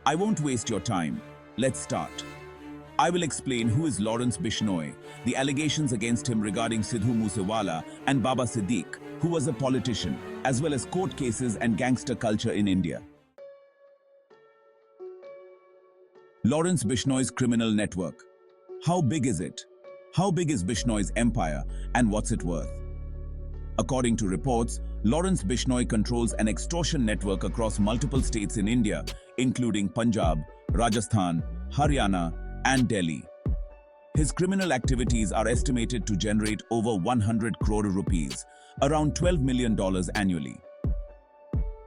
I won't waste your time. Let's start. I will explain who is Lawrence Bishnoi, the allegations against him regarding Sidhu Moose Wala and Baba Siddique, who was a politician, as well as court cases and gangster culture in India. Lawrence Bishnoi's criminal network. How big is it? How big is Bishnoi's empire and what's it worth? According to reports, Lawrence Bishnoi controls an extortion network across multiple states in India, including Punjab, Rajasthan, Haryana, and Delhi. His criminal activities are estimated to generate over 100 crore rupees, around $12 million annually.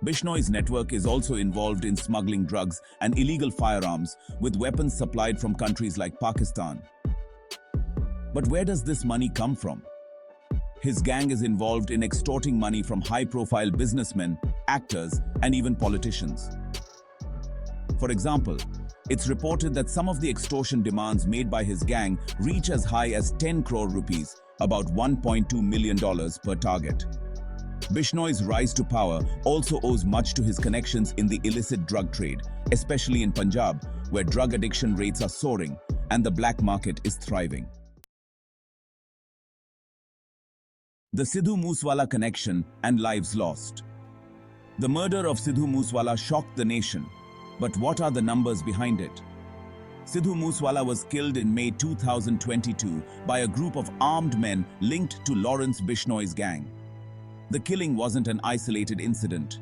Bishnoi's network is also involved in smuggling drugs and illegal firearms, with weapons supplied from countries like Pakistan. But where does this money come from? His gang is involved in extorting money from high-profile businessmen, actors, and even politicians. For example, it's reported that some of the extortion demands made by his gang reach as high as 10 crore rupees, about $1.2 million per target. Bishnoi's rise to power also owes much to his connections in the illicit drug trade, especially in Punjab, where drug addiction rates are soaring and the black market is thriving. The Sidhu Moose Wala connection and lives lost. The murder of Sidhu Moose Wala shocked the nation. But what are the numbers behind it? Sidhu Moose Wala was killed in May 2022 by a group of armed men linked to Lawrence Bishnoi's gang. The killing wasn't an isolated incident.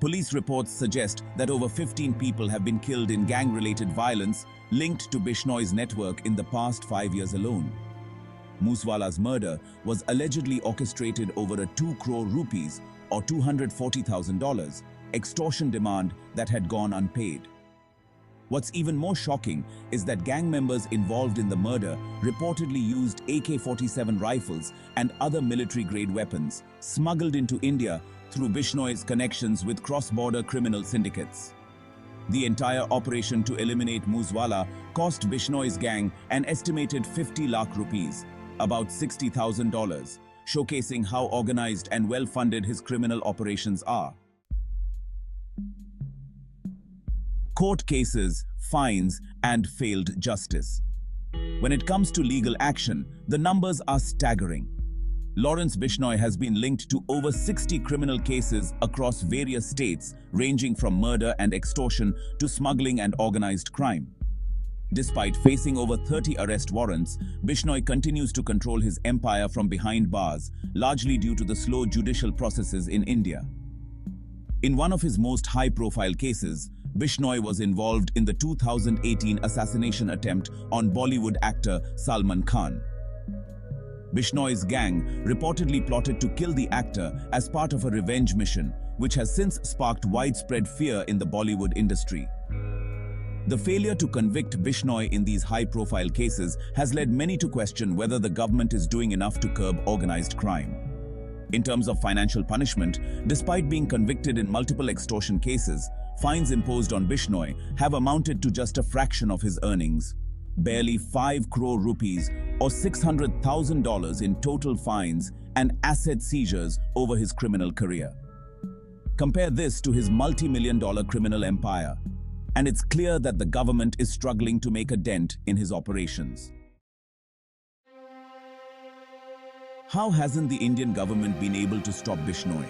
Police reports suggest that over 15 people have been killed in gang-related violence linked to Bishnoi's network in the past 5 years alone. Moose Wala's murder was allegedly orchestrated over a 2 crore rupees or $240,000 extortion demand that had gone unpaid. What's even more shocking is that gang members involved in the murder reportedly used AK-47 rifles and other military-grade weapons smuggled into India through Bishnoi's connections with cross-border criminal syndicates. The entire operation to eliminate Moose Wala cost Bishnoi's gang an estimated 50 lakh rupees, about $60,000, showcasing how organized and well-funded his criminal operations are. Court cases, fines, and failed justice. When it comes to legal action, the numbers are staggering. Lawrence Bishnoi has been linked to over 60 criminal cases across various states, ranging from murder and extortion to smuggling and organized crime. Despite facing over 30 arrest warrants, Bishnoi continues to control his empire from behind bars, largely due to the slow judicial processes in India. In one of his most high-profile cases, Bishnoi was involved in the 2018 assassination attempt on Bollywood actor Salman Khan. Bishnoi's gang reportedly plotted to kill the actor as part of a revenge mission, which has since sparked widespread fear in the Bollywood industry. The failure to convict Bishnoi in these high-profile cases has led many to question whether the government is doing enough to curb organized crime. In terms of financial punishment, despite being convicted in multiple extortion cases, fines imposed on Bishnoi have amounted to just a fraction of his earnings. Barely 5 crore rupees or $600,000 in total fines and asset seizures over his criminal career. Compare this to his multi-million-dollar criminal empire, and it's clear that the government is struggling to make a dent in his operations. How hasn't the Indian government been able to stop Bishnoi?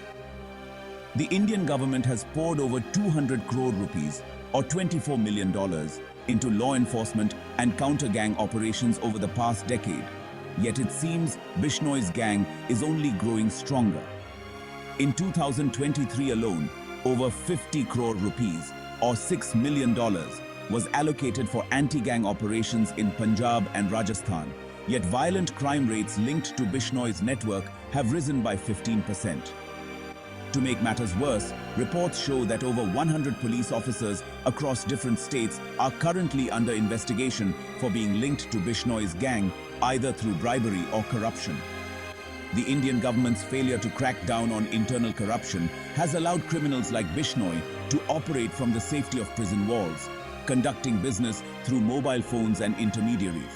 The Indian government has poured over 200 crore rupees or $24 million into law enforcement and counter-gang operations over the past decade. Yet it seems Bishnoi's gang is only growing stronger. In 2023 alone, over 50 crore rupees or $6 million was allocated for anti-gang operations in Punjab and Rajasthan. Yet violent crime rates linked to Bishnoi's network have risen by 15%. To make matters worse, reports show that over 100 police officers across different states are currently under investigation for being linked to Bishnoi's gang, either through bribery or corruption. The Indian government's failure to crack down on internal corruption has allowed criminals like Bishnoi to operate from the safety of prison walls, conducting business through mobile phones and intermediaries.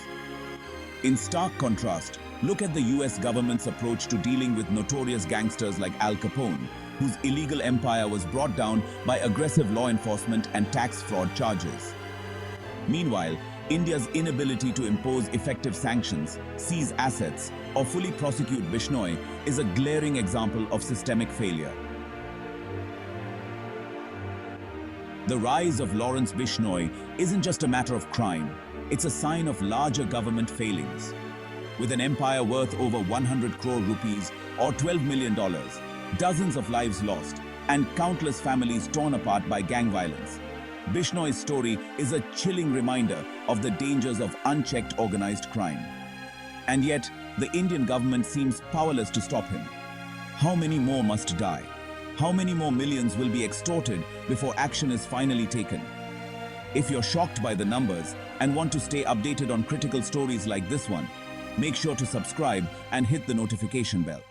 In stark contrast, look at the US government's approach to dealing with notorious gangsters like Al Capone, whose illegal empire was brought down by aggressive law enforcement and tax fraud charges. Meanwhile, India's inability to impose effective sanctions, seize assets, or fully prosecute Bishnoi is a glaring example of systemic failure. The rise of Lawrence Bishnoi isn't just a matter of crime, it's a sign of larger government failings. With an empire worth over 100 crore rupees or $12 million, dozens of lives lost, and countless families torn apart by gang violence, Bishnoi's story is a chilling reminder of the dangers of unchecked organized crime. And yet, the Indian government seems powerless to stop him. How many more must die? How many more millions will be extorted before action is finally taken? If you're shocked by the numbers and want to stay updated on critical stories like this one, make sure to subscribe and hit the notification bell.